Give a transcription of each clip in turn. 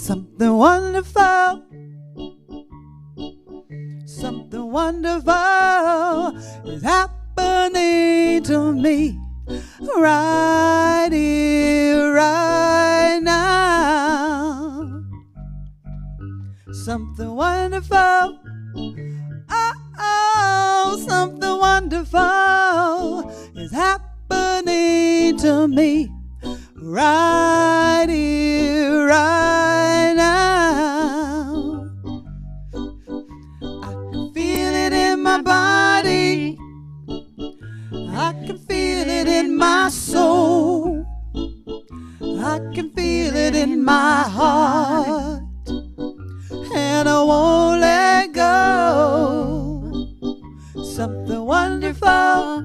Something wonderful, something wonderful is happening to me right here, right now. Something wonderful, oh, something wonderful is happening to me right here, right now. I can feel it in my body, I can feel it in my soul, I can feel it in my heart, and I won't let go. Something wonderful,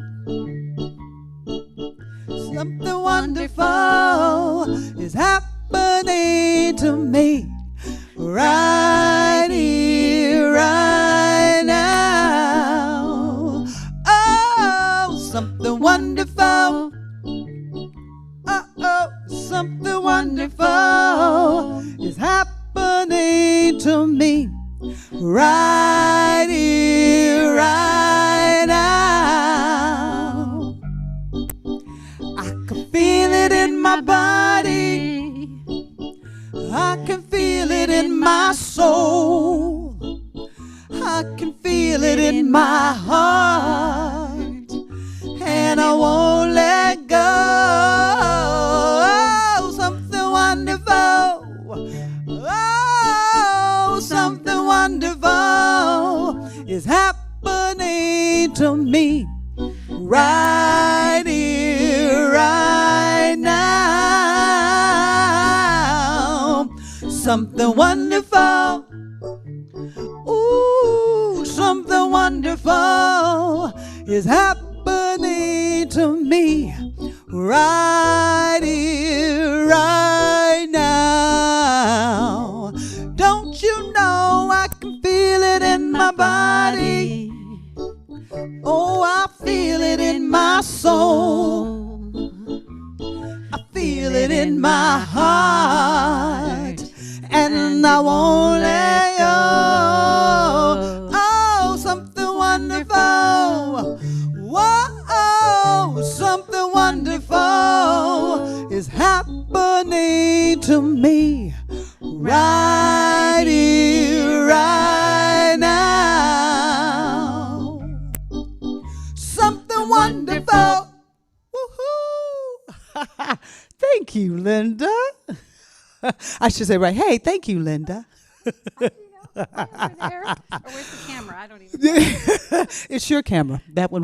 something wonderful is happening to me right here, right now. Oh, something wonderful, oh, something wonderful is happening to me right here, right now. I can feel it in my body, I can feel it in my soul, I can feel it in my heart, and I won't let go. Oh, something wonderful, oh, something wonderful is happening to me right here, right now. Something wonderful, ooh, something wonderful is happening to me right here, right now. Don't you know I can feel it in my body? Oh, I feel it in my soul, I feel it in my heart, and I won't let go. Oh, something wonderful, whoa, something wonderful is happening to me right here, right now. Something wonderful. Woohoo! Thank you, Linda. I should say, right, hey, thank you, Linda. Over there? Or where's the camera? I don't even know. It's your camera. That one.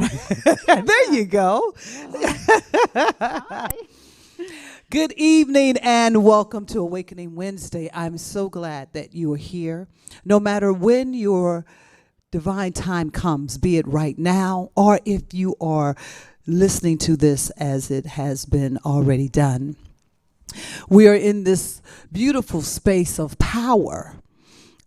There you go. Hi. Good evening and welcome to Awakening Wednesday. I'm so glad that you are here. No matter when your divine time comes, be it right now or if you are listening to this as it has been already done. We are in this beautiful space of power,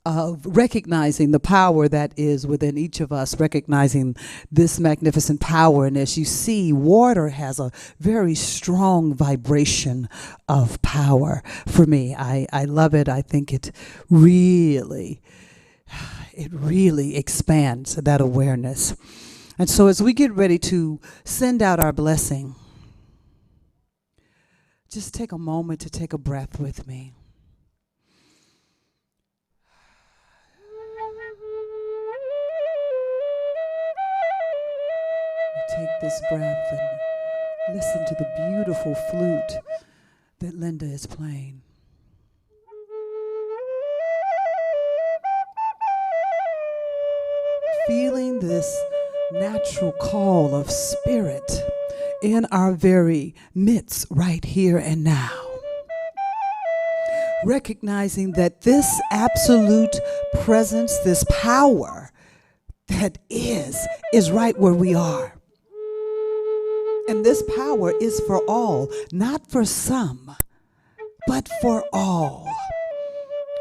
of recognizing the power that is within each of us, recognizing this magnificent power. And as you see, water has a very strong vibration of power for me. I love it. I think it really expands that awareness. And so as we get ready to send out our blessing, just take a moment to take a breath with me. Take this breath and listen to the beautiful flute that Linda is playing. Feeling this natural call of spirit in our very midst right here and now. Recognizing that this absolute presence, this power that is right where we are. And this power is for all, not for some, but for all.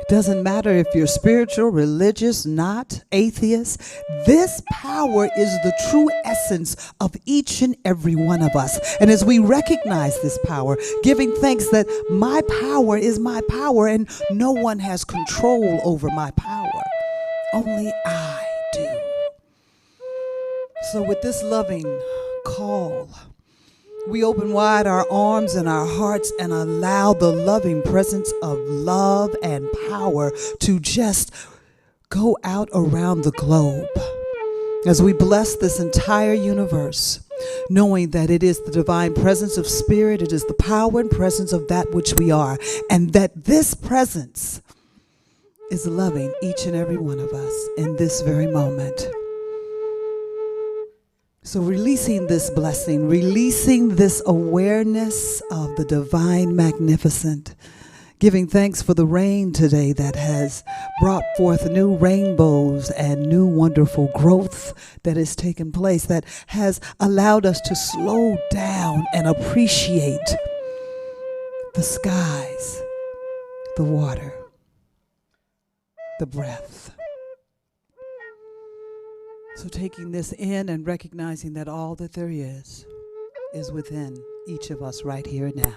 Doesn't matter if you're spiritual, religious, not, atheist. This power is the true essence of each and every one of us. And as we recognize this power, giving thanks that my power is my power and no one has control over my power. Only I do. So with this loving call, we open wide our arms and our hearts and allow the loving presence of love and power to just go out around the globe as we bless this entire universe, knowing that it is the divine presence of spirit, it is the power and presence of that which we are, and that this presence is loving each and every one of us in this very moment. So releasing this blessing, releasing this awareness of the divine magnificent, giving thanks for the rain today that has brought forth new rainbows and new wonderful growth that has taken place, that has allowed us to slow down and appreciate the skies, the water, the breath. So taking this in and recognizing that all that there is within each of us right here and now.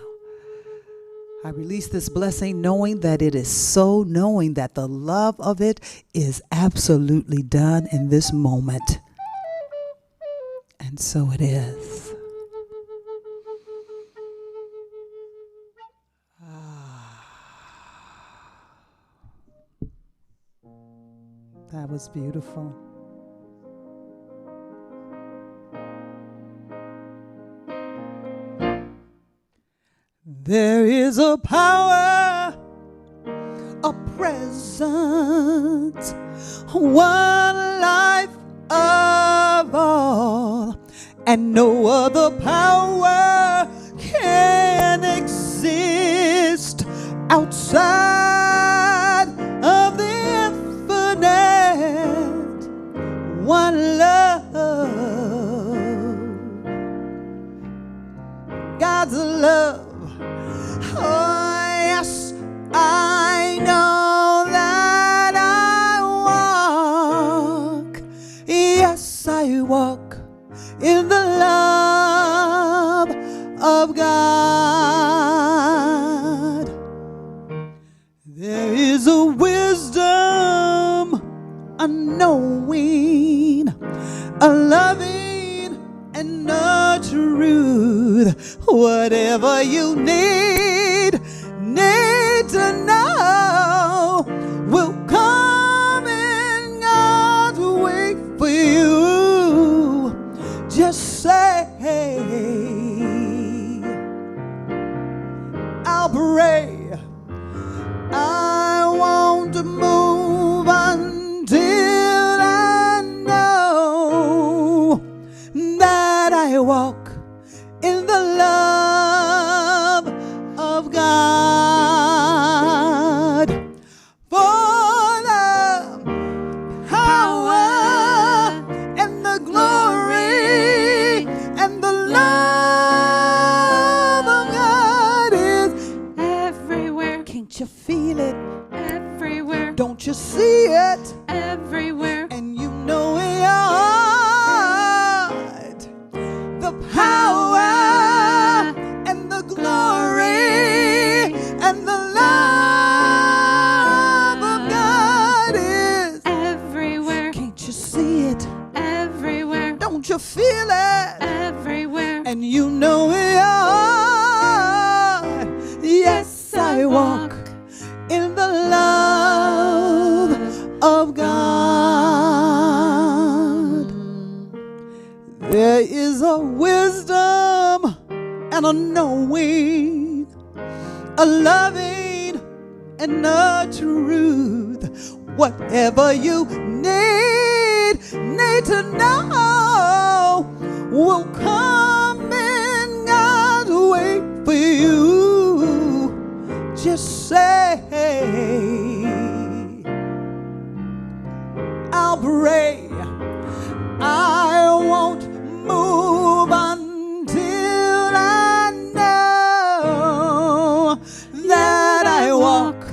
I release this blessing knowing that it is so, knowing that the love of it is absolutely done in this moment. And so it is. That was beautiful. There is a power, a presence, one life of all, and no other power can exist outside of the infinite. One love, God's love. Oh, yes, I know that I walk. Yes, I walk in the love of God. There is a wisdom, a knowing, a loving, and a truth. Whatever you need to know will come in God's way for you. Just say, I'll pray. I won't move until I know that I walk in the love of God. For the power and the glory and the love of God is everywhere. Can't you feel it? Everywhere. Don't you see it? Everywhere. And you know it. The power and the glory and the love of God is everywhere. Can't you see it? Everywhere. Don't you feel it? Everywhere. And you know it. Yes, I walk in the love of God. There is a wisdom and a knowing, a loving and a truth. Whatever you need to know will come in God's way for you. Just say, I'll pray. I won't move until I know that I walk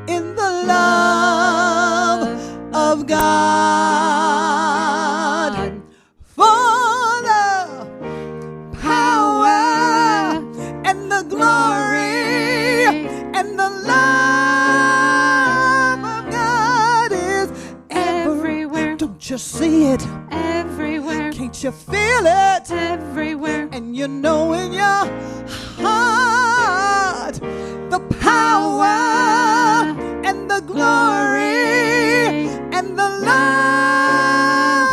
in the love see it? everywhere, Can't you feel it? everywhere, And you know in your heart the power and the glory and the love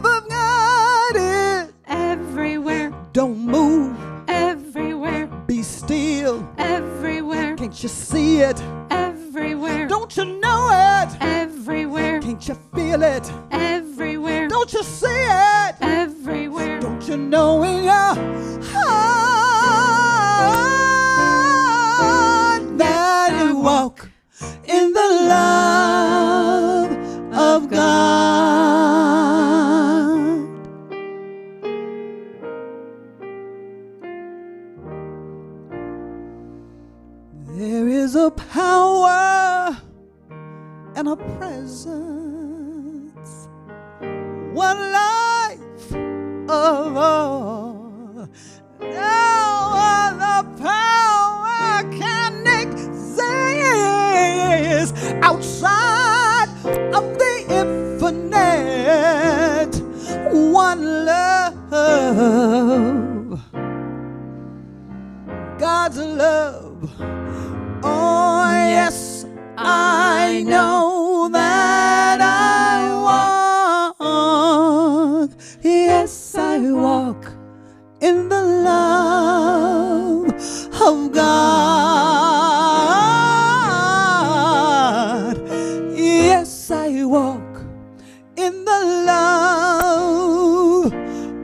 of God is everywhere, don't move, everywhere, be still. everywhere, Can't you see it? everywhere, Don't you know it? everywhere, Can't you feel it? everywhere, Don't you see it? everywhere, Don't you know in your heart that you walk in the love of God? There is a power and a presence, one life of all. No other power can exist outside of the infinite. One love, God's love. Oh, yes, I know that I walk. Yes, I walk in the love of God. Yes, I walk in the love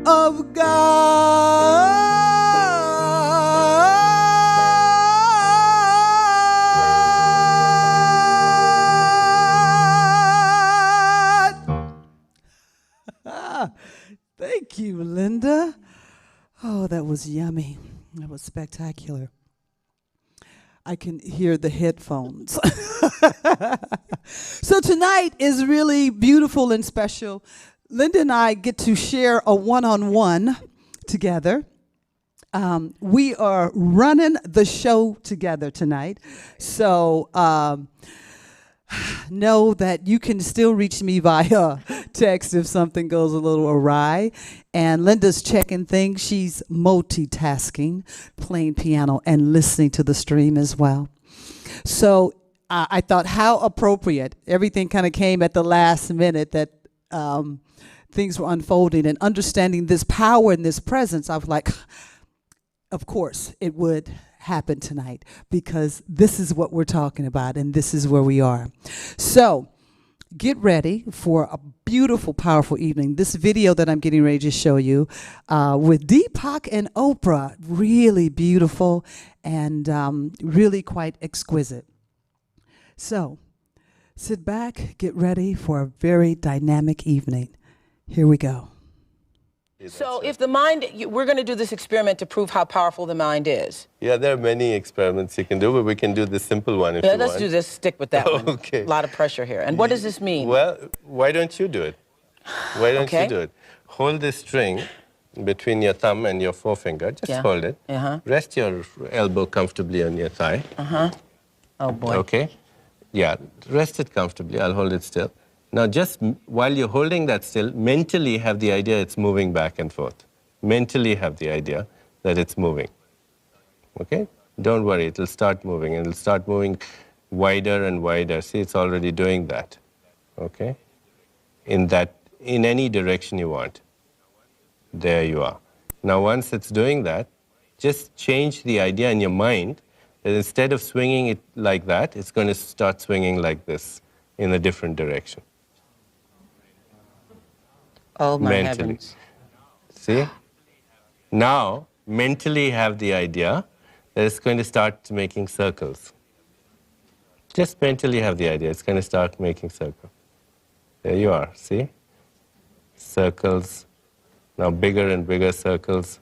of God. Thank you, Linda. Oh, that was yummy. That was spectacular. I can hear the headphones. So tonight is really beautiful and special. Linda and I get to share a one-on-one together. We are running the show together tonight. So know that you can still reach me via text if something goes a little awry. And Linda's checking things. She's multitasking, playing piano and listening to the stream as well. So I thought how appropriate. Everything kind of came at the last minute that things were unfolding, and understanding this power and this presence. I was like, of course it would happen tonight, because this is what we're talking about and this is where we are. So get ready for a beautiful, powerful evening. This video that I'm getting ready to show you with Deepak and Oprah, really beautiful and really quite exquisite. So sit back, get ready for a very dynamic evening. Here we go. So if the mind, we're going to do this experiment to prove how powerful the mind is. Yeah, there are many experiments you can do, but we can do the simple one if you want. Let's do this, stick with that one. Okay. A lot of pressure here. And what does this mean? Well, why don't you do it? Why don't Okay. you do it? Hold this string between your thumb and your forefinger. Just hold it. Rest your elbow comfortably on your thigh. Oh, boy. Okay? Yeah, rest it comfortably. I'll hold it still. Now, just while you're holding that still, mentally have the idea it's moving back and forth. Mentally have the idea that it's moving. Okay? Don't worry, it'll start moving, and it'll start moving wider and wider. See, it's already doing that. Okay? In any direction you want. There you are. Now, once it's doing that, just change the idea in your mind that instead of swinging it like that, it's going to start swinging like this in a different direction. Oh, my mentally. heavens. See? Now, mentally have the idea that it's going to start making circles. Just mentally have the idea it's going to start making circles. There you are, see? Circles. Now bigger and bigger circles.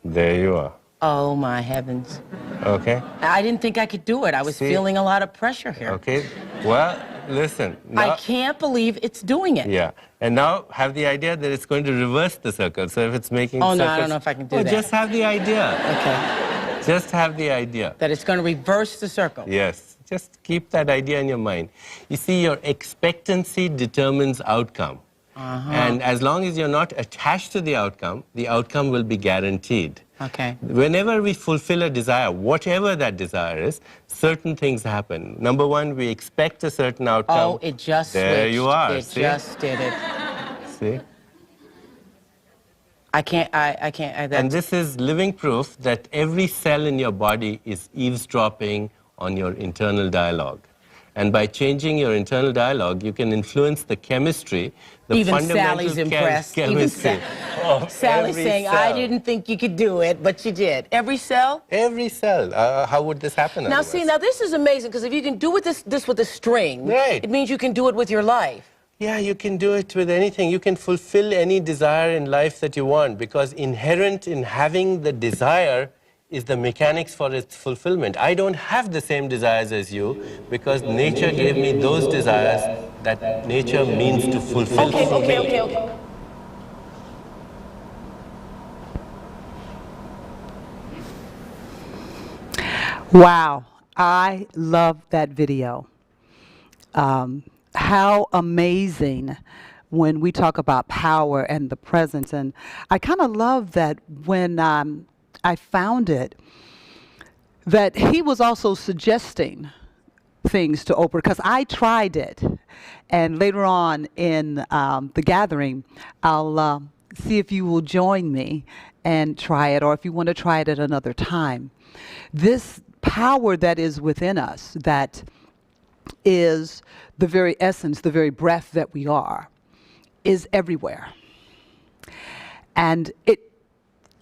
There you are. Oh, my heavens. Okay? I didn't think I could do it. I was feeling a lot of pressure here. Okay? Well, listen. Now, I can't believe it's doing it. yeah. And now have the idea that it's going to reverse the circle. So if it's making Oh, circles... no, I don't know if I can do that. Just have the idea. Okay. Just have the idea. That it's going to reverse the circle. Yes. Just keep that idea in your mind. You see, your expectancy determines outcome. And as long as you're not attached to the outcome will be guaranteed. Okay. Whenever we fulfill a desire, whatever that desire is, certain things happen. Number one, we expect a certain outcome. Oh, it just there switched. You are. It See? just did it. See? I can't. And this is living proof that every cell in your body is eavesdropping on your internal dialogue. And by changing your internal dialogue, you can influence the chemistry, the even fundamental Sally's impressed. chemistry. Sally's saying, cell. I didn't think you could do it, but you did. Every cell? Every cell. How would this happen Now, otherwise? see, now this is amazing, because if you can do this with a string, right. It means you can do it with your life. Yeah, you can do it with anything. You can fulfill any desire in life that you want, because inherent in having the desire is the mechanics for its fulfillment. I don't have the same desires as you, because nature gave me those desires that nature means to fulfill through me. Okay. Wow, I love that video. How amazing when we talk about power and the presence. And I kind of love that when I found it, that he was also suggesting things to Oprah, because I tried it. And later on in the gathering, I'll see if you will join me and try it, or if you want to try it at another time. This power that is within us, that is the very essence, the very breath that we are, is everywhere. And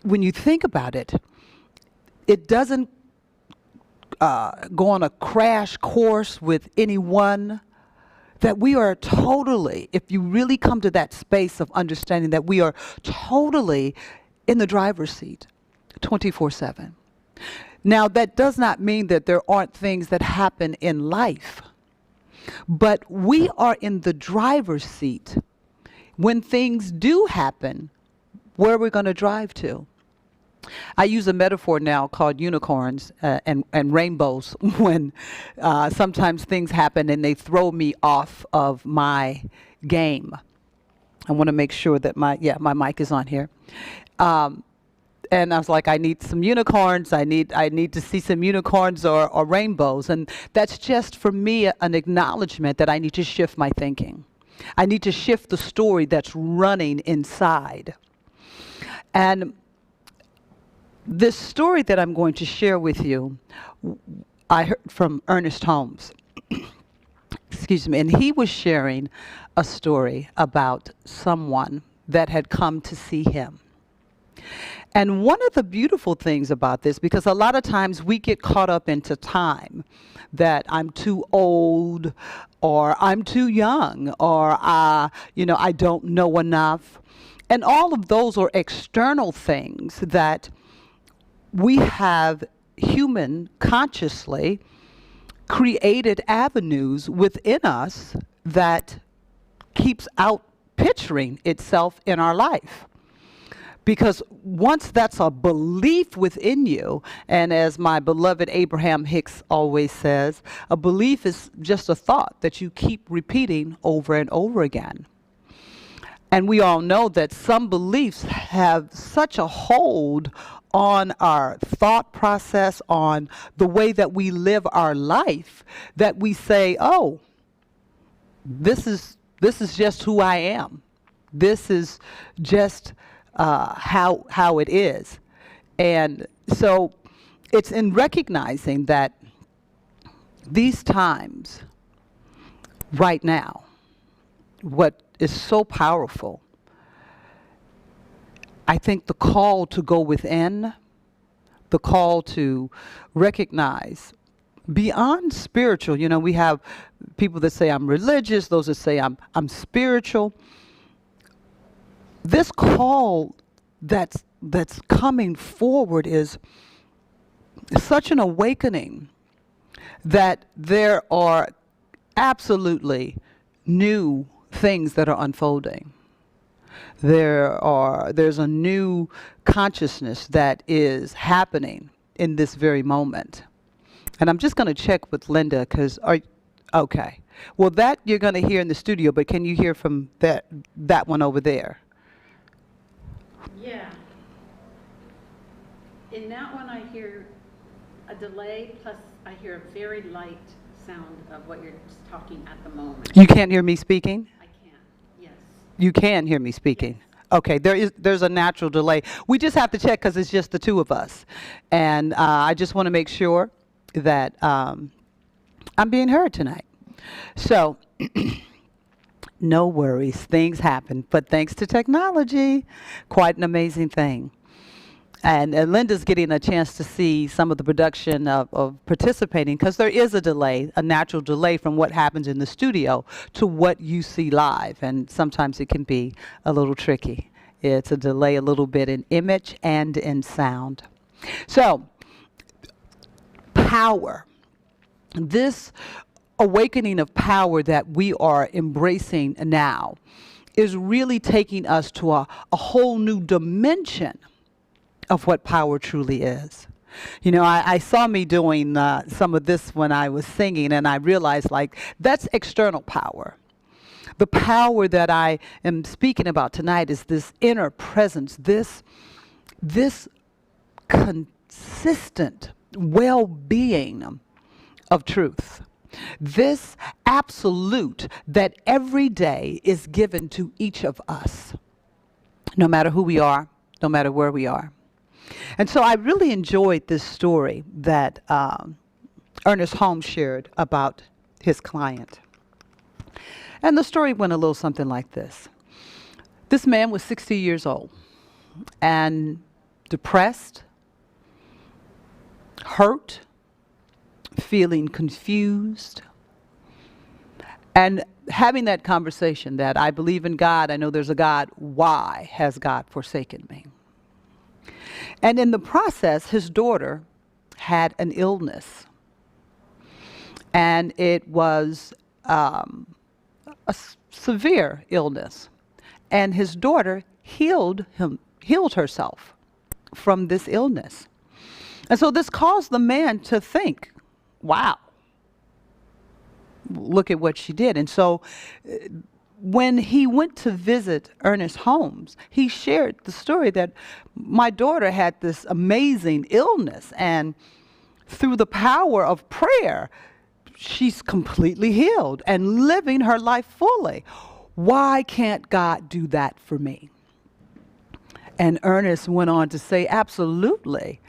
when you think about it, it doesn't go on a crash course with anyone. That we are totally, if you really come to that space of understanding that we are totally in the driver's seat 24/7. Now, that does not mean that there aren't things that happen in life, but we are in the driver's seat. When things do happen, where are we going to drive to? I use a metaphor now called unicorns and rainbows when sometimes things happen and they throw me off of my game. I want to make sure that my mic is on here. And I was like, I need some unicorns. I need to see some unicorns or rainbows. And that's just, for me, an acknowledgement that I need to shift my thinking. I need to shift the story that's running inside. And this story that I'm going to share with you, I heard from Ernest Holmes. Excuse me. And he was sharing a story about someone that had come to see him. And one of the beautiful things about this, because a lot of times we get caught up into time, that I'm too old, or I'm too young, or I don't know enough. And all of those are external things that we have human consciously created avenues within us that keeps out picturing itself in our life. Because once that's a belief within you, and as my beloved Abraham Hicks always says, a belief is just a thought that you keep repeating over and over again. And we all know that some beliefs have such a hold on our thought process, on the way that we live our life, that we say, oh, this is just who I am. This is just how it is. And so it's in recognizing that these times, right now, what is so powerful, I think the call to go within, the call to recognize beyond spiritual. You know, we have people that say I'm religious, those that say I'm spiritual. This call that's coming forward is such an awakening that there are absolutely new things that are unfolding. There's a new consciousness that is happening in this very moment. And I'm just going to check with Linda because okay. Well, that you're going to hear in the studio, but can you hear from that one over there? Yeah. In that one, I hear a delay, plus I hear a very light sound of what you're talking at the moment. You can't hear me speaking? I can, yes. You can hear me speaking? Yes. Okay, there's a natural delay. We just have to check because it's just the two of us. And I just want to make sure that I'm being heard tonight. So, no worries, things happen. But thanks to technology, quite an amazing thing. And Linda's getting a chance to see some of the production of participating because there is a delay, a natural delay from what happens in the studio to what you see live. And sometimes it can be a little tricky. It's a delay a little bit in image and in sound. So, power. This awakening of power that we are embracing now is really taking us to a whole new dimension of what power truly is. You know, I saw me doing some of this when I was singing, and I realized, like, that's external power. The power that I am speaking about tonight is this inner presence, this consistent well-being of truth. This absolute that every day is given to each of us, no matter who we are, no matter where we are. And so I really enjoyed this story that Ernest Holmes shared about his client. And the story went a little something like this. This man was 60 years old and depressed, hurt, feeling confused, and having that conversation that I believe in God, I know there's a God, why has God forsaken me? And in the process, his daughter had an illness. And it was a severe illness. And his daughter healed herself from this illness. And so this caused the man to think, wow, look at what she did. And so when he went to visit Ernest Holmes, he shared the story that my daughter had this amazing illness, and through the power of prayer, she's completely healed and living her life fully. Why can't God do that for me? And Ernest went on to say, absolutely.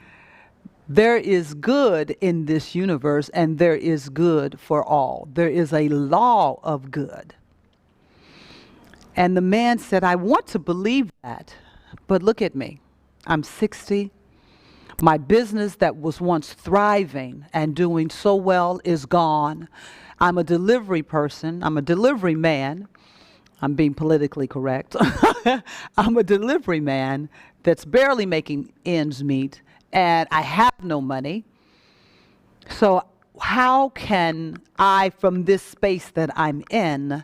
There is good in this universe, and there is good for all. There is a law of good. And the man said, I want to believe that, but look at me. I'm 60. My business that was once thriving and doing so well is gone. I'm a delivery person. I'm a delivery man. I'm being politically correct. I'm a delivery man that's barely making ends meet, and I have no money. So how can I, from this space that I'm in,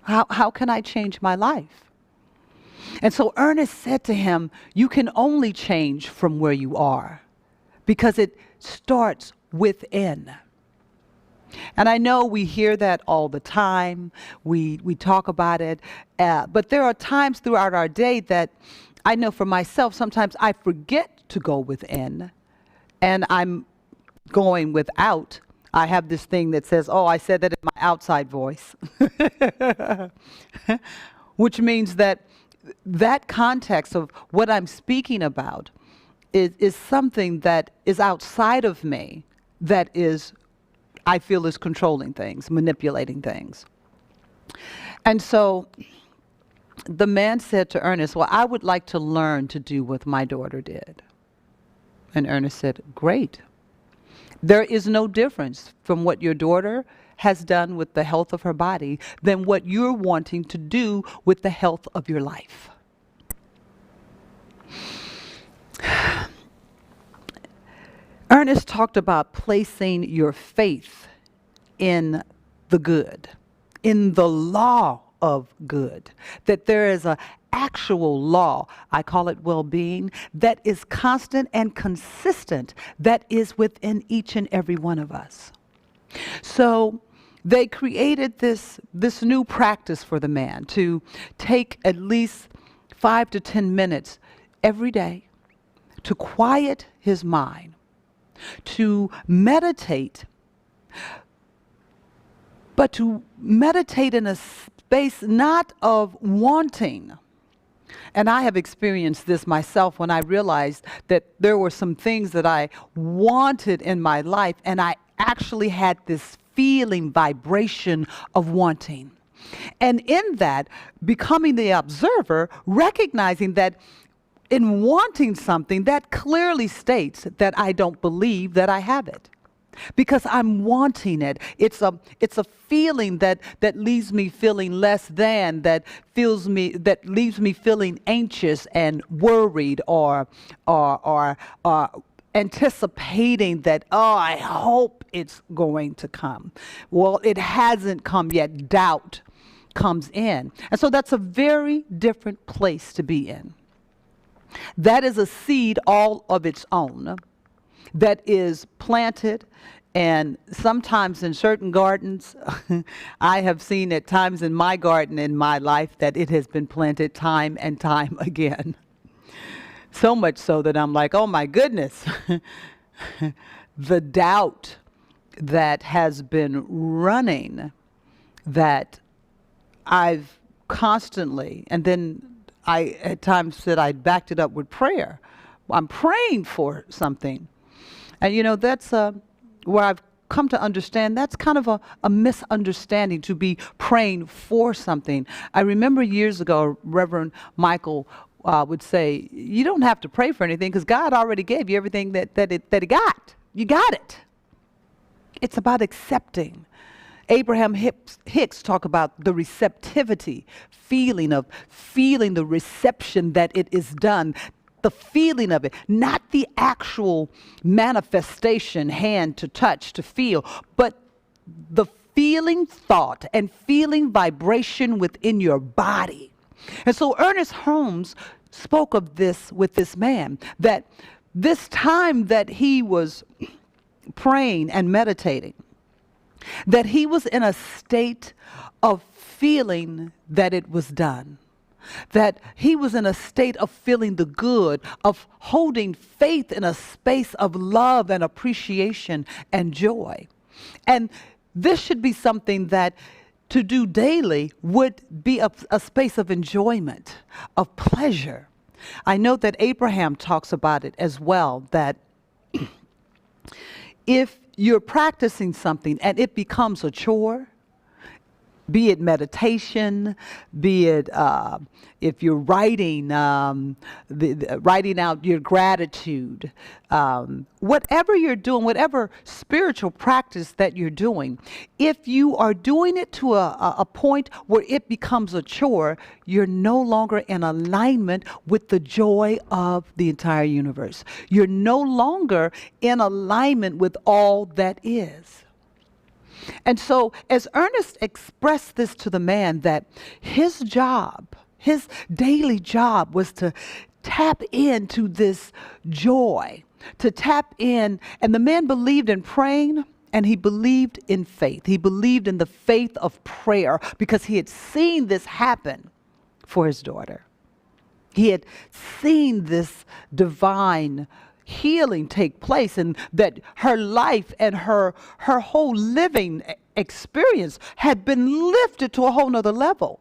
how can I change my life? And so Ernest said to him, you can only change from where you are, because it starts within. And I know we hear that all the time. We talk about it. But there are times throughout our day that I know for myself, sometimes I forget to go within, and I'm going without. I have this thing that says, oh, I said that in my outside voice, which means that context of what I'm speaking about is something that is outside of me, that is, I feel, is controlling things, manipulating things. And so the man said to Ernest, well, I would like to learn to do what my daughter did. And Ernest said, great. There is no difference from what your daughter has done with the health of her body than what you're wanting to do with the health of your life. Ernest talked about placing your faith in the good, in the law of good, that there is an actual law, I call it well-being, that is constant and consistent, that is within each and every one of us. So they created this new practice for the man to take at least 5 to 10 minutes every day to quiet his mind, to meditate, but to meditate in a space not of wanting. And I have experienced this myself when I realized that there were some things that I wanted in my life, and I actually had this feeling, vibration of wanting. And in that, becoming the observer, recognizing that in wanting something, that clearly states that I don't believe that I have it. Because I'm wanting it. It's a feeling that leaves me feeling less than, that leaves me feeling anxious and worried, or anticipating that, oh, I hope it's going to come. Well, it hasn't come yet. Doubt comes in. And so that's a very different place to be in. That is a seed all of its own that is planted, and sometimes in certain gardens, I have seen at times in my garden in my life that it has been planted time and time again. So much so that I'm like, oh my goodness, the doubt that has been running, that I've constantly, and then I at times said I backed it up with prayer. I'm praying for something. And you know, that's where I've come to understand that's kind of a misunderstanding, to be praying for something. I remember years ago, Reverend Michael would say, you don't have to pray for anything because God already gave you everything that he got. You got it. It's about accepting. Abraham Hicks talk about the receptivity, feeling the reception that it is done, the feeling of it, not the actual manifestation, hand to touch, to feel, but the feeling thought and feeling vibration within your body. And so Ernest Holmes spoke of this with this man, that this time that he was praying and meditating, that he was in a state of feeling that it was done. That he was in a state of feeling the good, of holding faith in a space of love and appreciation and joy. And this should be something that to do daily would be a space of enjoyment, of pleasure. I know that Abraham talks about it as well, that if you're practicing something and it becomes a chore, be it meditation, be it if you're writing, writing out your gratitude, whatever you're doing, whatever spiritual practice that you're doing, if you are doing it to a point where it becomes a chore, you're no longer in alignment with the joy of the entire universe. You're no longer in alignment with all that is. And so as Ernest expressed this to the man, that his job, his daily job, was to tap into this joy, to tap in. And the man believed in praying, and he believed in faith. He believed in the faith of prayer because he had seen this happen for his daughter. He had seen this divine healing take place, and that her life and her whole living experience had been lifted to a whole nother level.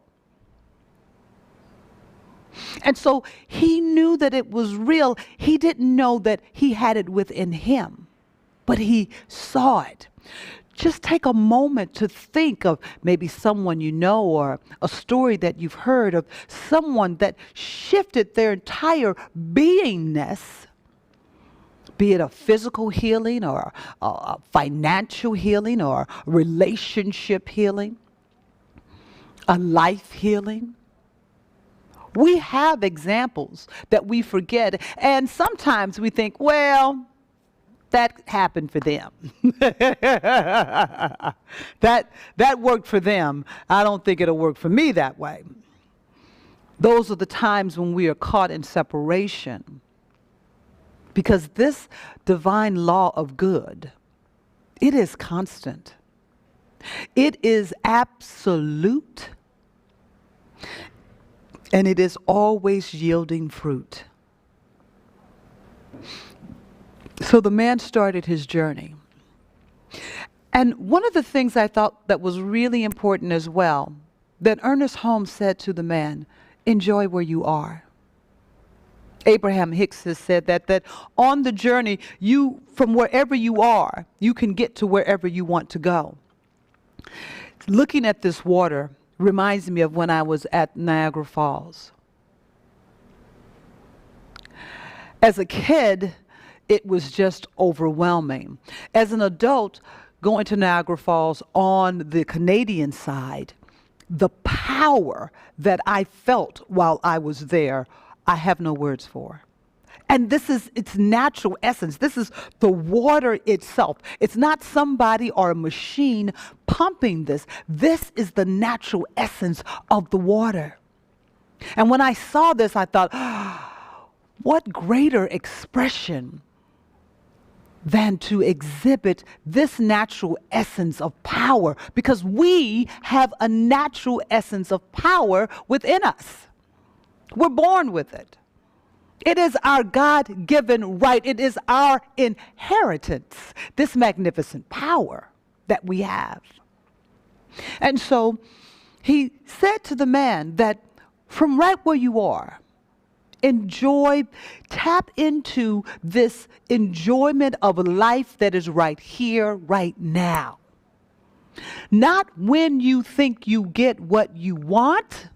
And so he knew that it was real. He didn't know that he had it within him, but he saw it. Just take a moment to think of maybe someone you know, or a story that you've heard of someone that shifted their entire beingness, be it a physical healing or a financial healing or relationship healing, a life healing. We have examples that we forget, and sometimes we think, well, that happened for them. That worked for them. I don't think it'll work for me that way. Those are the times when we are caught in separation. Because this divine law of good, it is constant. It is absolute. And it is always yielding fruit. So the man started his journey. And one of the things I thought that was really important as well, that Ernest Holmes said to the man, enjoy where you are. Abraham Hicks has said that on the journey, from wherever you are, you can get to wherever you want to go. Looking at this water reminds me of when I was at Niagara Falls. As a kid, it was just overwhelming. As an adult, going to Niagara Falls on the Canadian side, the power that I felt while I was there, I have no words for. And this is its natural essence. This is the water itself. It's not somebody or a machine pumping this. This is the natural essence of the water. And when I saw this, I thought, what greater expression than to exhibit this natural essence of power, because we have a natural essence of power within us. We're born with it. It is our God-given right. It is our inheritance, this magnificent power that we have. And so he said to the man that from right where you are, tap into this enjoyment of a life that is right here, right now. Not when you think you get what you want,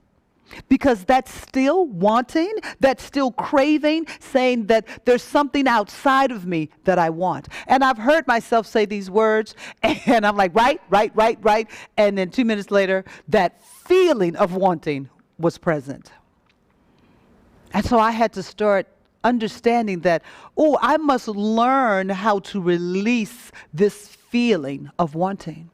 because that's still wanting, that's still craving, saying that there's something outside of me that I want. And I've heard myself say these words, and I'm like, right. And then 2 minutes later, that feeling of wanting was present. And so I had to start understanding that, I must learn how to release this feeling of wanting.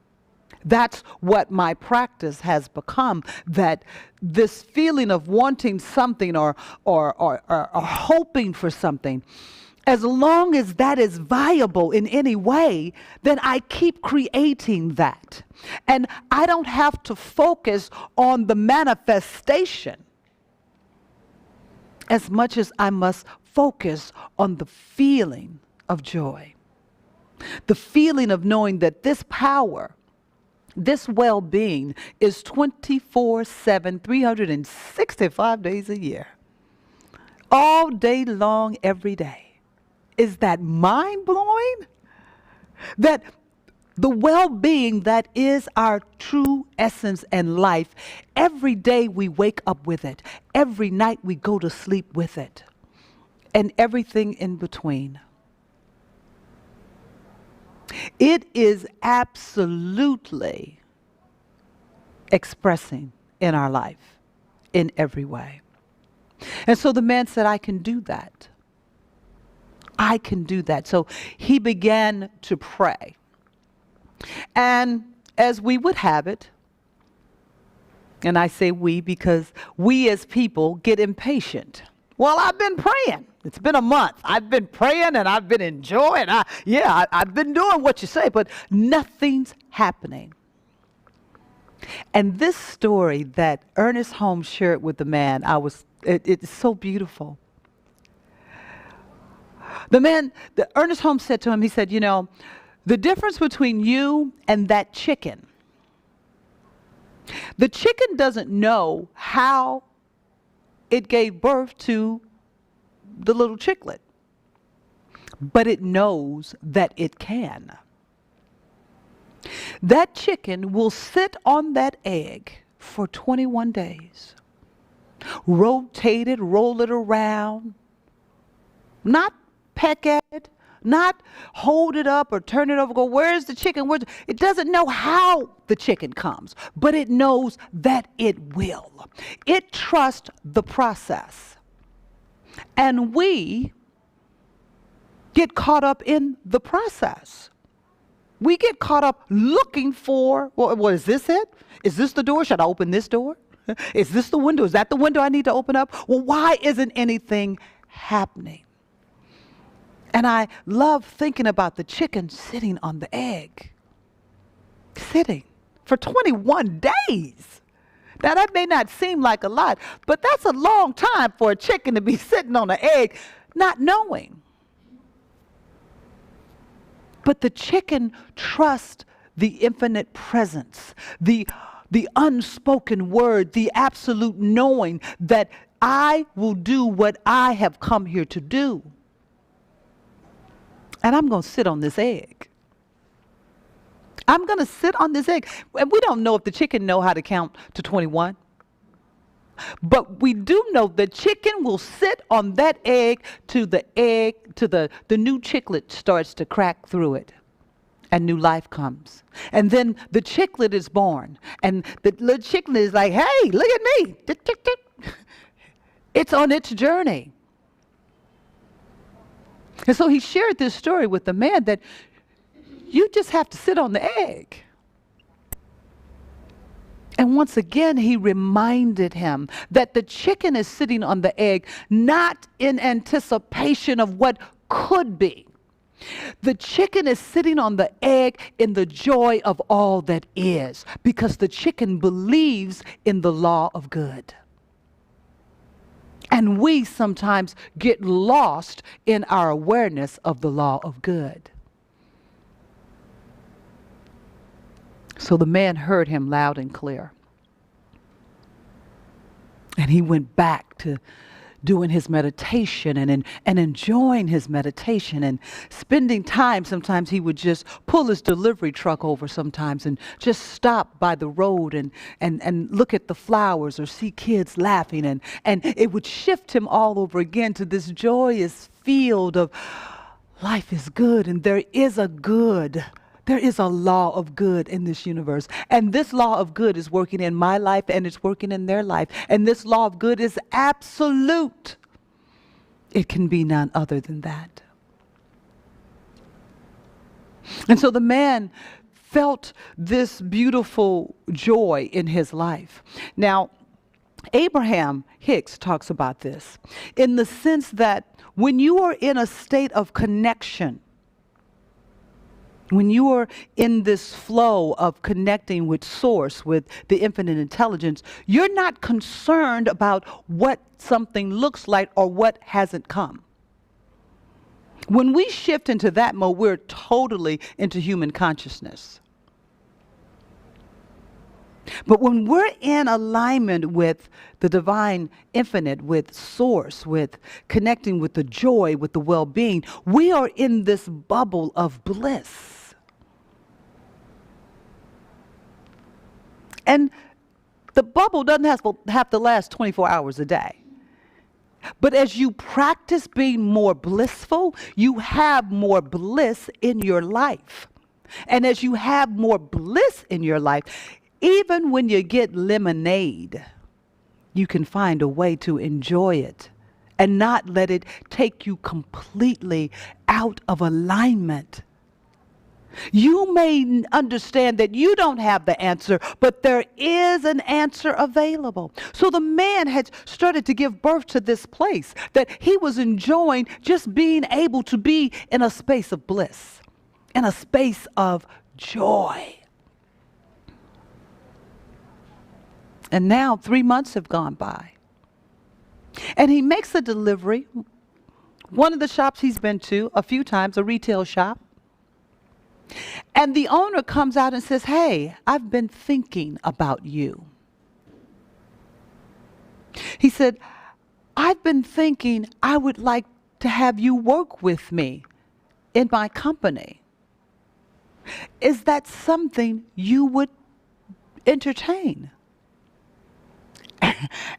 That's what my practice has become, that this feeling of wanting something or hoping for something, as long as that is viable in any way, then I keep creating that. And I don't have to focus on the manifestation as much as I must focus on the feeling of joy. The feeling of knowing that this power, this well-being is 24/7, 365 days a year. All day long, every day. Is that mind-blowing? That the well-being that is our true essence and life, every day we wake up with it. Every night we go to sleep with it. And everything in between. It is absolutely expressing in our life in every way. And so the man said, I can do that. I can do that. So he began to pray. And as we would have it, and I say we because we as people get impatient. Well, I've been praying. It's been a month. I've been praying and I've been enjoying. I've been doing what you say, but nothing's happening. And this story that Ernest Holmes shared with the man, it's so beautiful. Ernest Holmes said to him, he said, the difference between you and that chicken, the chicken doesn't know how it gave birth to the little chicklet, but it knows that it can. That chicken will sit on that egg for 21 days, rotate it, roll it around, not peck at it, not hold it up or turn it over, go, where's the chicken? It doesn't know how the chicken comes, but it knows that it will. It trusts the process. And we get caught up in the process. We get caught up looking for, well, is this it? Is this the door? Should I open this door? Is this the window? Is that the window I need to open up? Well, why isn't anything happening? And I love thinking about the chicken sitting on the egg. Sitting for 21 days. Now, that may not seem like a lot, but that's a long time for a chicken to be sitting on an egg, not knowing. But the chicken trusts the infinite presence, the unspoken word, the absolute knowing that I will do what I have come here to do. And I'm going to sit on this egg. I'm going to sit on this egg. And we don't know if the chicken know how to count to 21. But we do know the chicken will sit on that egg to the new chicklet starts to crack through it. And new life comes. And then the chicklet is born. And the little chicklet is like, hey, look at me. Tick, tick, tick. It's on its journey. And so he shared this story with the man that you just have to sit on the egg. And once again, he reminded him that the chicken is sitting on the egg, not in anticipation of what could be. The chicken is sitting on the egg in the joy of all that is, because the chicken believes in the law of good. And we sometimes get lost in our awareness of the law of good. So the man heard him loud and clear. And he went back to doing his meditation and enjoying his meditation and spending time. Sometimes he would just pull his delivery truck over sometimes and just stop by the road and look at the flowers or see kids laughing. And it would shift him all over again to this joyous field of life is good and there is a good. There is a law of good in this universe. And this law of good is working in my life and it's working in their life. And this law of good is absolute. It can be none other than that. And so the man felt this beautiful joy in his life. Now, Abraham Hicks talks about this in the sense that when you are in a state of connection, when you are in this flow of connecting with Source, with the infinite intelligence, you're not concerned about what something looks like or what hasn't come. When we shift into that mode, we're totally into human consciousness. But when we're in alignment with the divine infinite, with Source, with connecting with the joy, with the well-being, we are in this bubble of bliss. And the bubble doesn't have to last 24 hours a day. But as you practice being more blissful, you have more bliss in your life. And as you have more bliss in your life, even when you get lemonade, you can find a way to enjoy it and not let it take you completely out of alignment. You may understand that you don't have the answer, but there is an answer available. So the man had started to give birth to this place that he was enjoying, just being able to be in a space of bliss, in a space of joy. And now 3 months have gone by. And he makes a delivery. One of the shops he's been to a few times, a retail shop. And the owner comes out and says, hey, I've been thinking about you. He said, I've been thinking I would like to have you work with me in my company. Is that something you would entertain?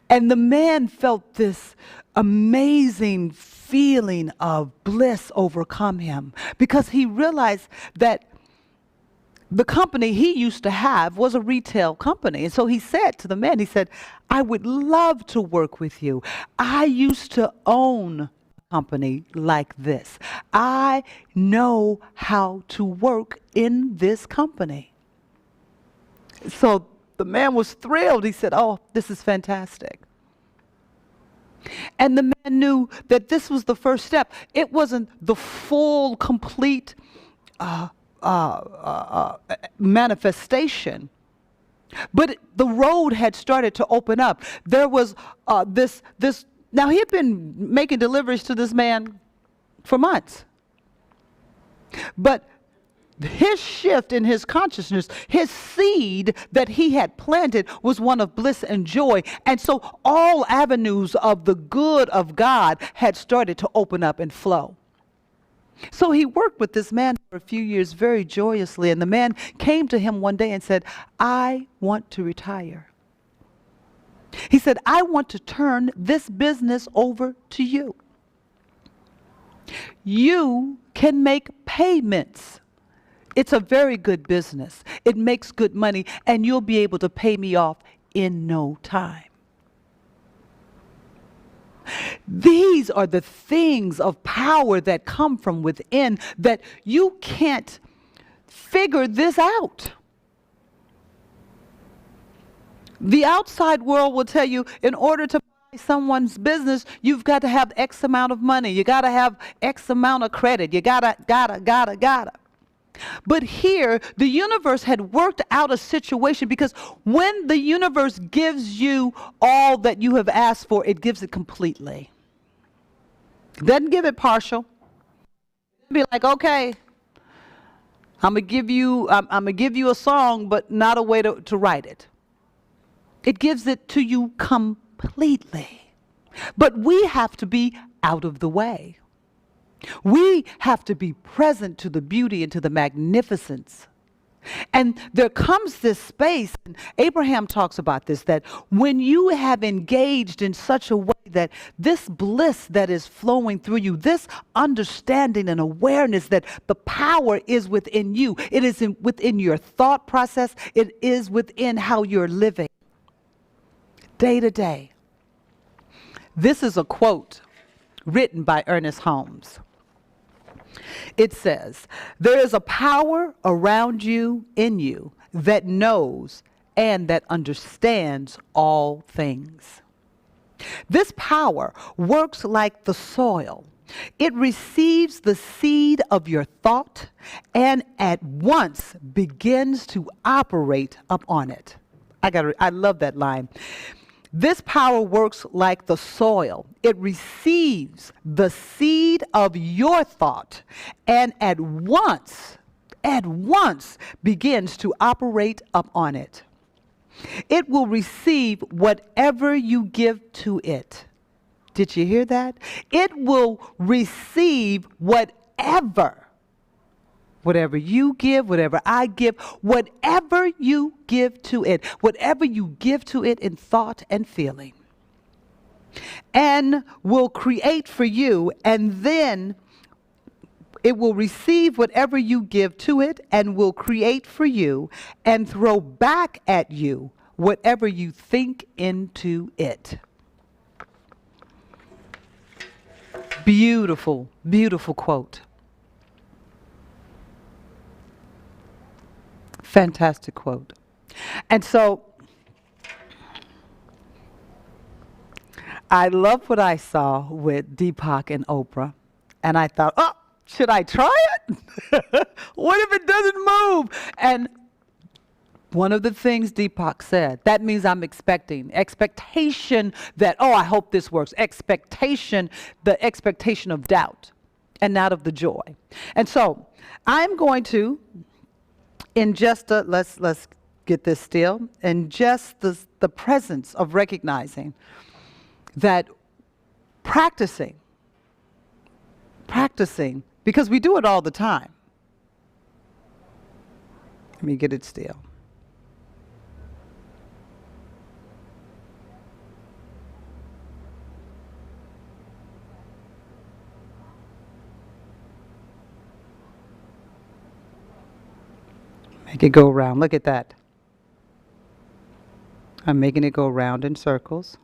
And the man felt this amazing feeling of bliss overcome him because he realized that the company he used to have was a retail company. And so he said to the man, he said, I would love to work with you. I used to own a company like this. I know how to work in this company. So the man was thrilled. He said, "Oh, this is fantastic." And the man knew that this was the first step. It wasn't the full, complete manifestation, but the road had started to open up. There was this. Now, he had been making deliveries to this man for months, but his shift in his consciousness, his seed that he had planted was one of bliss and joy. And so all avenues of the good of God had started to open up and flow. So he worked with this man for a few years very joyously. And the man came to him one day and said, "I want to retire." He said, "I want to turn this business over to you. You can make payments. It's a very good business. It makes good money, and you'll be able to pay me off in no time." These are the things of power that come from within, that you can't figure this out. The outside world will tell you, in order to buy someone's business, you've got to have X amount of money. You got to have X amount of credit. You gotta. But here, the universe had worked out a situation, because when the universe gives you all that you have asked for, it gives it completely. It doesn't give it partial. It'll be like, "Okay, I'm gonna give you a song, but not a way to write it." It gives it to you completely. But we have to be out of the way. We have to be present to the beauty and to the magnificence. And there comes this space, and Abraham talks about this, that when you have engaged in such a way that this bliss that is flowing through you, this understanding and awareness that the power is within you, it is within your thought process, it is within how you're living day to day. This is a quote written by Ernest Holmes. It says, "There is a power around you, in you, that knows and that understands all things. This power works like the soil. It receives the seed of your thought and at once begins to operate upon it." I love that line. This power works like the soil. It receives the seed of your thought and at once begins to operate upon it. It will receive whatever you give to it. Did you hear that? It will receive whatever you give, whatever I give, whatever you give to it, whatever you give to it in thought and feeling, and will create for you, and then it will receive whatever you give to it and will create for you and throw back at you whatever you think into it. Beautiful, beautiful quote. Fantastic quote. And so I love what I saw with Deepak and Oprah. And I thought, "Oh, should I try it? What if it doesn't move?" And one of the things Deepak said, that means I'm expectation that, "Oh, I hope this works." The expectation of doubt and not of the joy. And so I'm going to, in just let's get this still, in just the presence of recognizing that practicing, because we do it all the time. Let me get it still. Make it go around. Look at that. I'm making it go round in circles.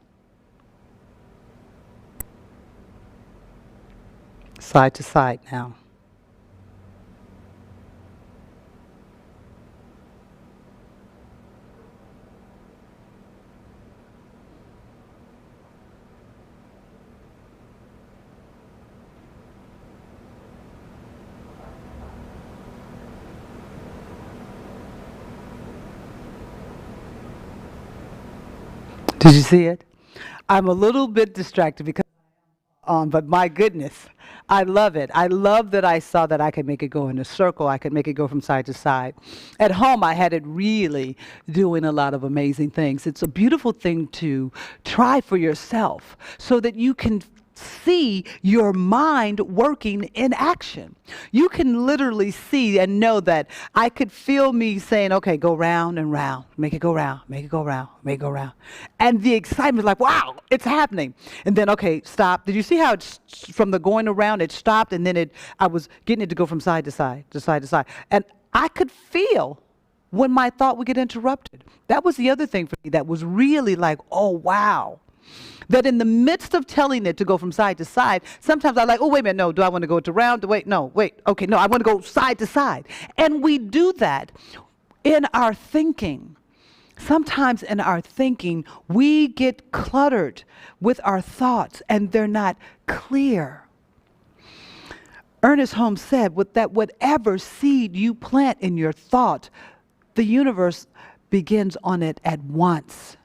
Side to side now. Did you see it? I'm a little bit distracted because but my goodness, I love it. I love that I saw that I could make it go in a circle. I could make it go from side to side. At home, I had it really doing a lot of amazing things. It's a beautiful thing to try for yourself so that you can see your mind working in action. You can literally see and know that I could feel me saying, okay, go round and round, make it go round, make it go round, make it go round. And the excitement is like, wow, it's happening. And then, okay, stop. Did you see how it's from the going around, it stopped, and then I was getting it to go from side to side, to side to side. And I could feel when my thought would get interrupted. That was the other thing for me that was really like, oh, wow. That in the midst of telling it to go from side to side, sometimes I'm like, oh, wait a minute, no, do I want to go to round? Wait, no, wait, okay, no, I want to go side to side. And we do that in our thinking. Sometimes in our thinking, we get cluttered with our thoughts and they're not clear. Ernest Holmes said that whatever seed you plant in your thought, the universe begins on it at once.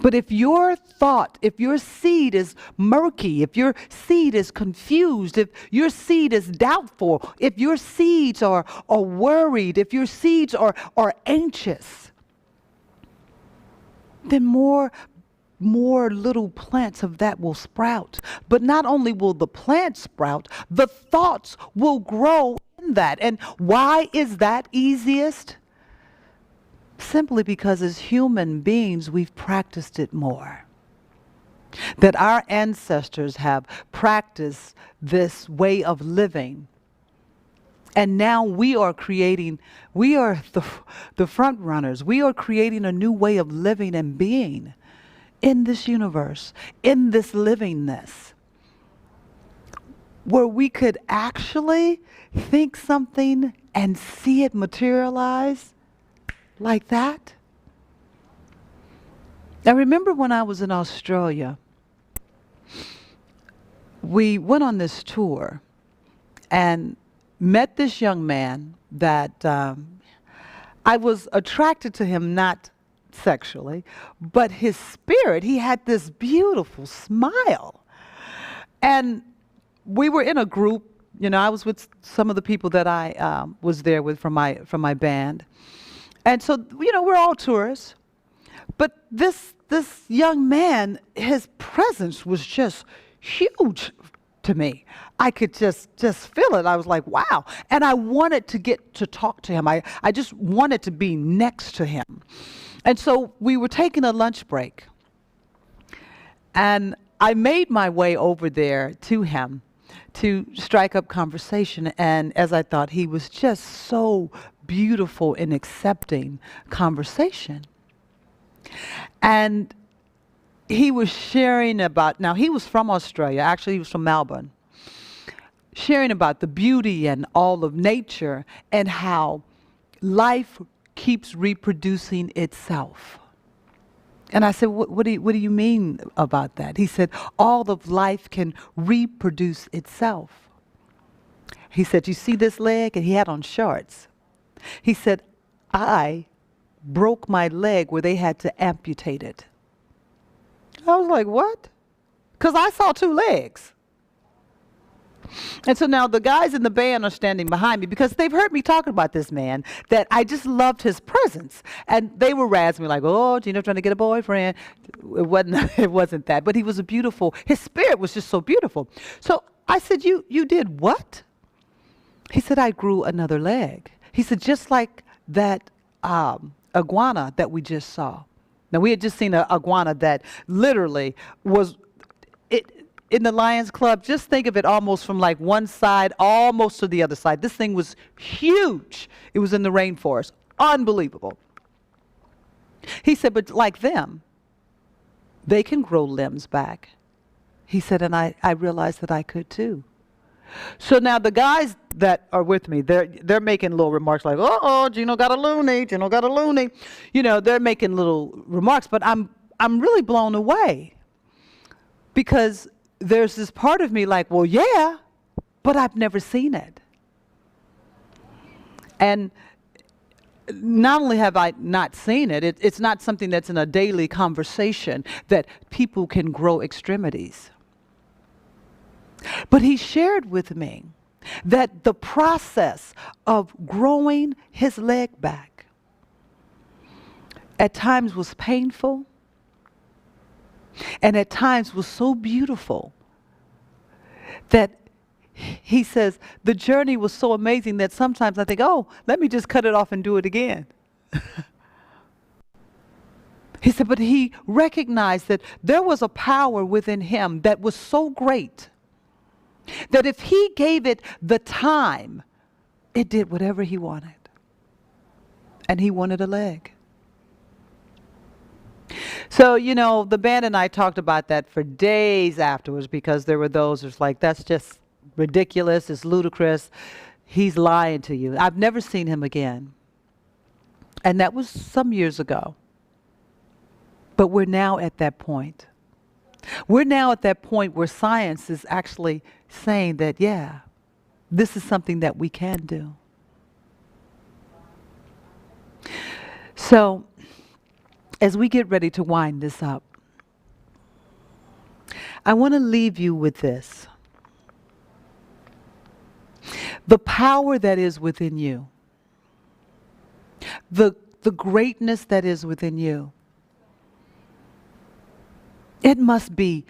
But if your thought, if your seed is murky, if your seed is confused, if your seed is doubtful, if your seeds are worried, if your seeds are anxious, then more little plants of that will sprout. But not only will the plant sprout, the thoughts will grow in that. And why is that easiest? Simply because as human beings, we've practiced it more. That our ancestors have practiced this way of living. And now we are the front runners. We are creating a new way of living and being in this universe, in this livingness, where we could actually think something and see it materialize like that. I remember when I was in Australia, we went on this tour and met this young man that I was attracted to him, not sexually, but his spirit. He had this beautiful smile. And we were in a group, I was with some of the people that I was there with from my band. And so, we're all tourists. But this young man, his presence was just huge to me. I could just feel it. I was like, wow. And I wanted to get to talk to him. I just wanted to be next to him. And so we were taking a lunch break. And I made my way over there to him to strike up conversation. And as I thought, he was just so beautiful in accepting conversation. And he was sharing about, now he was from Australia, actually he was from Melbourne, sharing about the beauty and all of nature and how life keeps reproducing itself. And I said, what do you mean about that? He said, all of life can reproduce itself. He said, you see this leg? And he had on shorts. He said, I broke my leg where they had to amputate it. I was like, what? Because I saw two legs. And so now the guys in the band are standing behind me because they've heard me talking about this man, that I just loved his presence. And they were razzing me like, oh, Gino trying to get a boyfriend. It wasn't that. But he was his spirit was just so beautiful. So I said, you did what? He said, I grew another leg. He said, just like that iguana that we just saw. Now, we had just seen an iguana that literally was in the Lions Club. Just think of it almost from like one side, almost to the other side. This thing was huge. It was in the rainforest. Unbelievable. He said, but like them, they can grow limbs back. He said, and I realized that I could too. So now the guys that are with me, they're making little remarks like, Gino got a loony, Gino got a loony. They're making little remarks, but I'm really blown away because there's this part of me like, well, yeah, but I've never seen it. And not only have I not seen it, it's not something that's in a daily conversation that people can grow extremities. But he shared with me that the process of growing his leg back at times was painful and at times was so beautiful that he says the journey was so amazing that sometimes I think, oh, let me just cut it off and do it again. He said, but he recognized that there was a power within him that was so great that if he gave it the time, it did whatever he wanted. And he wanted a leg. So, you know, the band and I talked about that for days afterwards, because there were those who's like, that's just ridiculous, it's ludicrous, he's lying to you. I've never seen him again. And that was some years ago. But we're now at that point. We're now at that point where science is actually saying that, yeah, this is something that we can do. So, as we get ready to wind this up, I want to leave you with this. The power that is within you, the greatness that is within you, it must be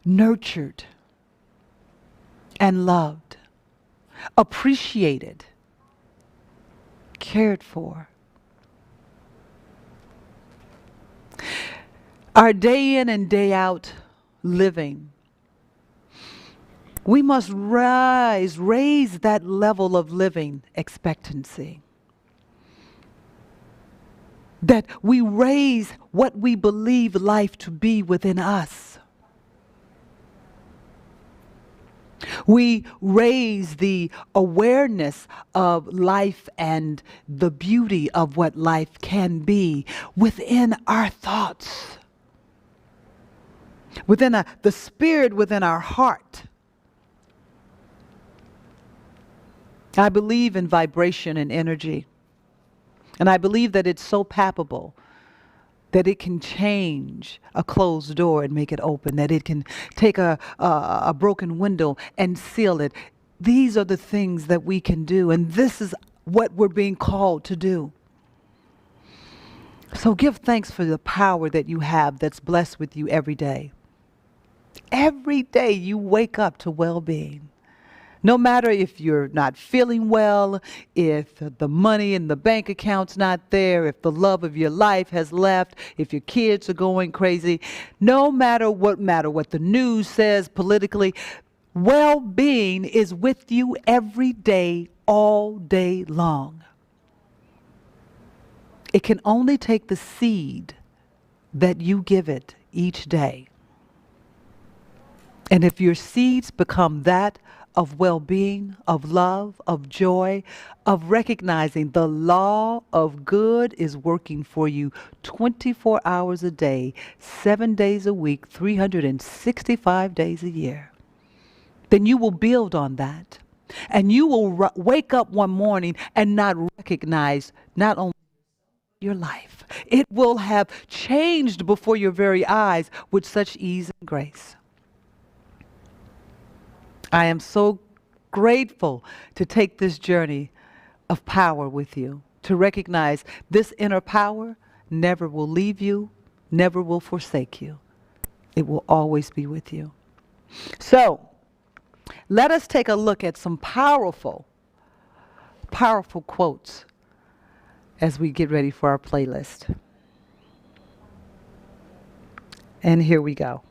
nurtured and loved, appreciated, cared for. Our day in and day out living, we must raise that level of living expectancy. That we raise what we believe life to be within us. We raise the awareness of life and the beauty of what life can be within our thoughts, within the spirit within our heart. I believe in vibration and energy. And I believe that it's so palpable that it can change a closed door and make it open, that it can take a broken window and seal it. These are the things that we can do, and this is what we're being called to do. So give thanks for the power that you have that's blessed with you every day. Every day you wake up to well-being. No matter if you're not feeling well, if the money in the bank account's not there, if the love of your life has left, if your kids are going crazy, no matter what the news says politically, well-being is with you every day, all day long. It can only take the seed that you give it each day. And if your seeds become that of well-being, of love, of joy, of recognizing the law of good is working for you 24 hours a day, 7 days a week, 365 days a year, then you will build on that. And you will wake up one morning and not recognize not only your life, it will have changed before your very eyes with such ease and grace. I am so grateful to take this journey of power with you, to recognize this inner power never will leave you, never will forsake you. It will always be with you. So, let us take a look at some powerful quotes as we get ready for our playlist. And here we go.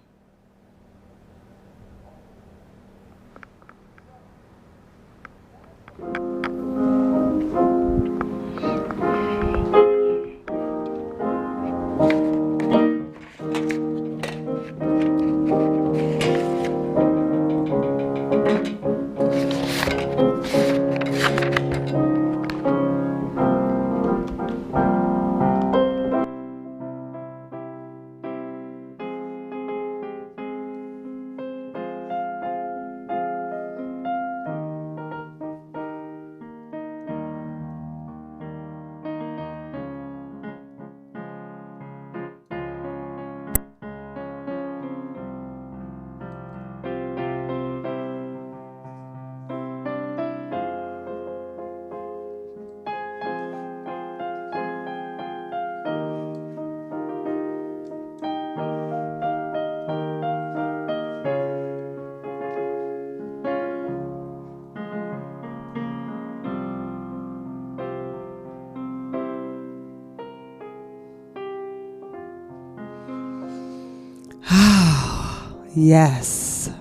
Yes.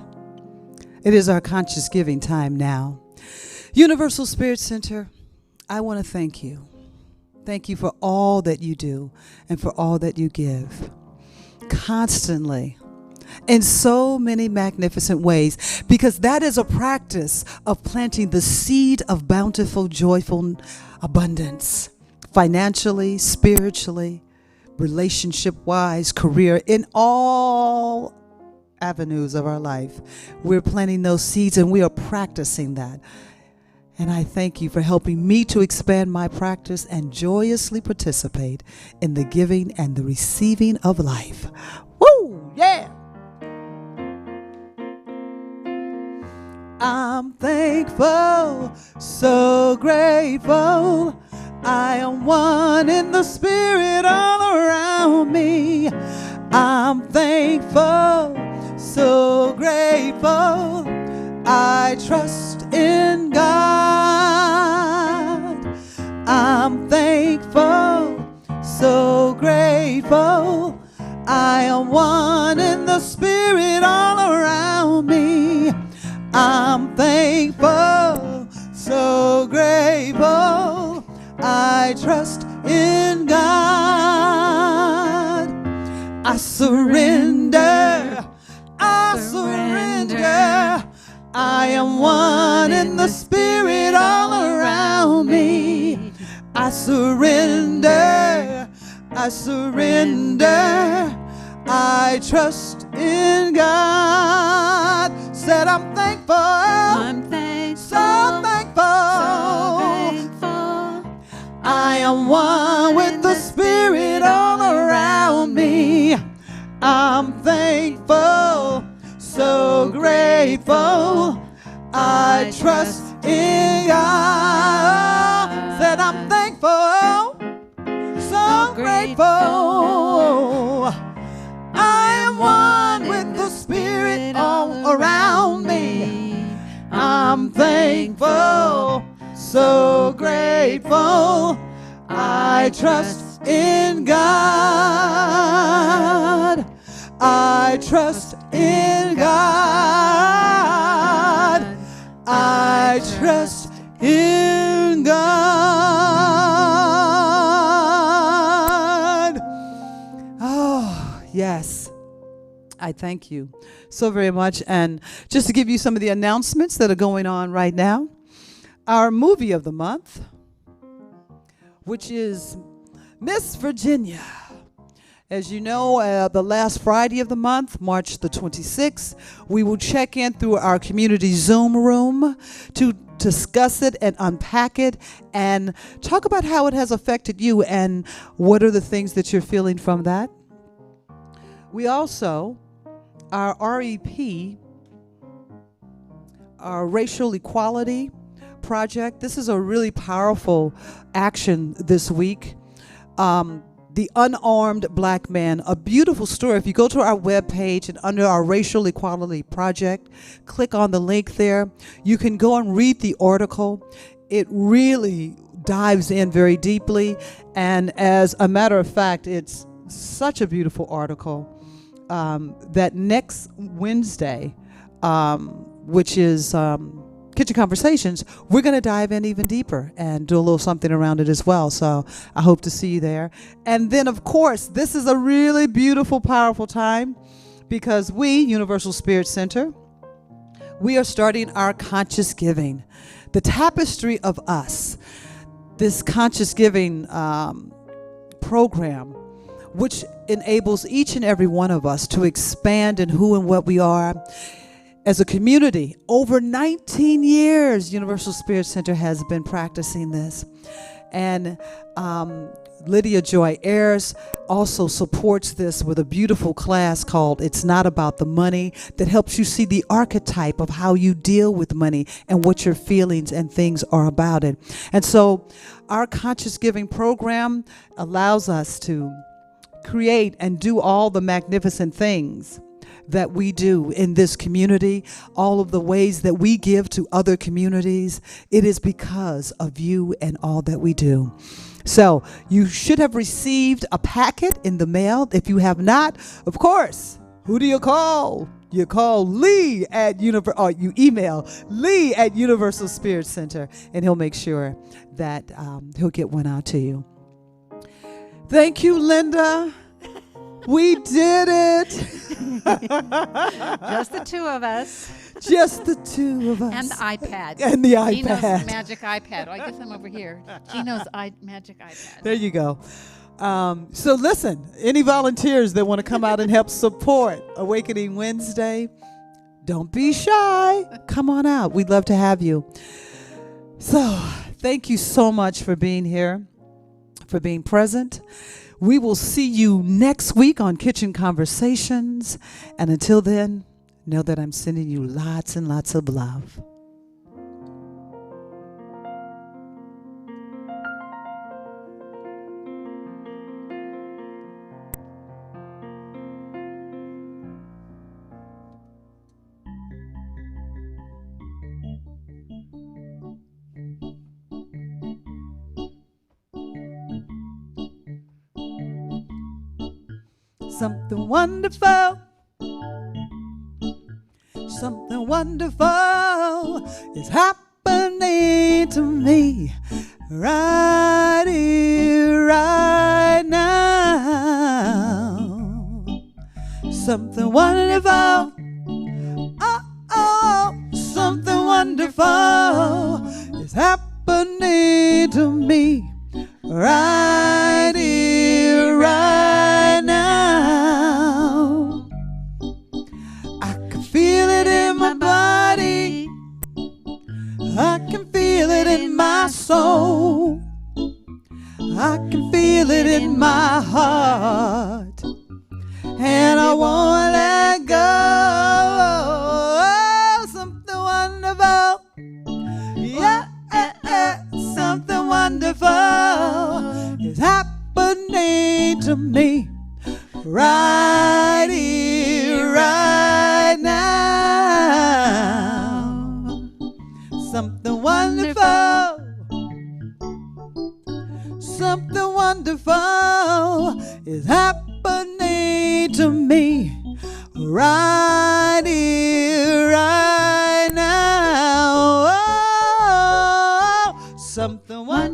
It is our conscious giving time now. Universal Spirit Center, I want to thank you. Thank you for all that you do and for all that you give. Constantly. In so many magnificent ways, because that is a practice of planting the seed of bountiful, joyful abundance, financially, spiritually, relationship-wise, career, in all avenues of our life. We're planting those seeds and we are practicing that. And I thank you for helping me to expand my practice and joyously participate in the giving and the receiving of life. Woo! Yeah! I'm thankful, so grateful. I am one in the spirit all around me. I'm thankful, so grateful. I trust in God. I'm thankful, so grateful. I am one in the spirit all around me. I'm thankful, so grateful. I trust in God. I surrender. I surrender. I am one in the spirit all around me. I surrender. I surrender. I trust in God. Said I'm thankful. I'm thankful. So thankful. So thankful. I am one with the spirit all around me. I'm thankful. So grateful. I trust in God. Said I'm thankful. So grateful. I am one with the spirit all around me. I'm thankful, so grateful. I trust in God. I trust in God. I trust in God. Oh, yes. I thank you so very much. And just to give you some of the announcements that are going on right now, our movie of the month, which is Miss Virginia. As you know, the last Friday of the month, March the 26th, we will check in through our community Zoom room to discuss it and unpack it and talk about how it has affected you and what are the things that you're feeling from that. We also, our REP, our Racial Equality Project, this is a really powerful action this week. The Unarmed Black Man, a beautiful story. If you go to our webpage and under our Racial Equality Project, click on the link there. You can go and read the article. It really dives in very deeply. And as a matter of fact, it's such a beautiful article that next Wednesday, which is Kitchen Conversations, we're going to dive in even deeper and do a little something around it as well. So I hope to see you there. And then, of course, this is a really beautiful, powerful time because we, Universal Spirit Center, we are starting our Conscious Giving, the tapestry of us, this Conscious Giving program, which enables each and every one of us to expand in who and what we are. As a community, over 19 years, Universal Spirit Center has been practicing this. And Lydia Joy Ayers also supports this with a beautiful class called It's Not About the Money that helps you see the archetype of how you deal with money and what your feelings and things are about it. And so our Conscious Giving program allows us to create and do all the magnificent things that we do in this community, all of the ways that we give to other communities. It is because of you and all that we do. So you should have received a packet in the mail. If you have not, of course, who do you call? you call Lee at or you email Lee at Universal Spirit Center, and he'll make sure that he'll get one out to you. Thank you, Linda. We did it. Just the two of us. Just the two of us. And the iPad. And the iPad. Gino's magic iPad. Well, I guess I'm over here. Gino's magic iPad. There you go. So listen, any volunteers that want to come out and help support Awakening Wednesday, don't be shy. Come on out. We'd love to have you. So thank you so much for being here, for being present. We will see you next week on Kitchen Conversations. And until then, know that I'm sending you lots and lots of love. Something wonderful, something wonderful is happening to me right here, right now. Something wonderful, something wonderful is happening to me right here, right now. I can feel it in my body, I can feel it in my soul, I can feel it in my heart, and I won't let go. Something wonderful, yeah, something wonderful is happening to me right here, right now. Something wonderful, something wonderful is happening to me right here, right now. Oh, something wonderful.